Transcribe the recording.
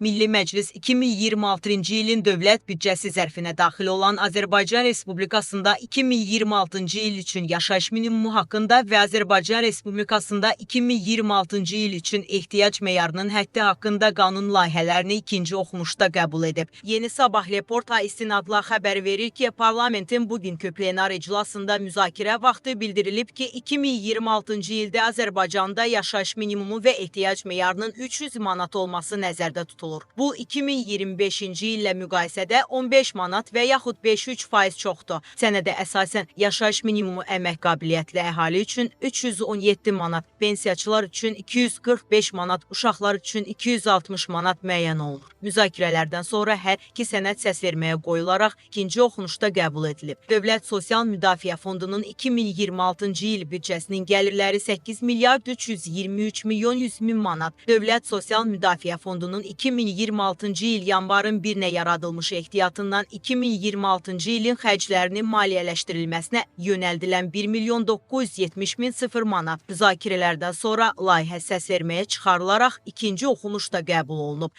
Milli Məclis 2026-cı ilin dövlət büdcəsi zərfinə daxil olan Azərbaycan Respublikasında 2026-cı il üçün yaşayış minimumu haqqında və Azərbaycan Respublikasında 2026-cı il üçün ehtiyac meyarının həddi haqqında qanun layihələrini ikinci oxunuşda qəbul edib. Yeni Sabah reporta istinadla xəbər verir ki, parlamentin bugünkü plenar iclasında müzakirə vaxtı bildirilib ki, 2026-cı ildə Azərbaycanda yaşayış minimumu və ehtiyac meyarının 300 manat olması nəzərdə tutulur. Bu, 2025-ci illə müqayisədə 15 manat və yaxud 5-3% çoxdur. Sənədə əsasən yaşayış minimumu əmək qabiliyyətli əhali üçün 317 manat, pensiyaçılar üçün 245 manat, uşaqlar üçün 260 manat müəyyən olunur. Müzakirələrdən sonra hər iki sənəd səsverməyə qoyularaq ikinci oxunuşda qəbul edilib. Dövlət Sosial Müdafiə Fondunun 2026-cı il büdcəsinin gəlirləri 8 milyard 323 milyon 100 min manat. Dövlət Sosial Müdafiə Fondunun 2026-cı il yanvarın 1-nə yaradılmış ehtiyatından 2026-cı ilin xərclərinin maliyyələşdirilməsinə yönəldilən 1 milyon 970 min 0 manat. Müzakirələrdən sonra layihə səsverməyə çıxarılaraq ikinci oxunuşda qəbul olunub.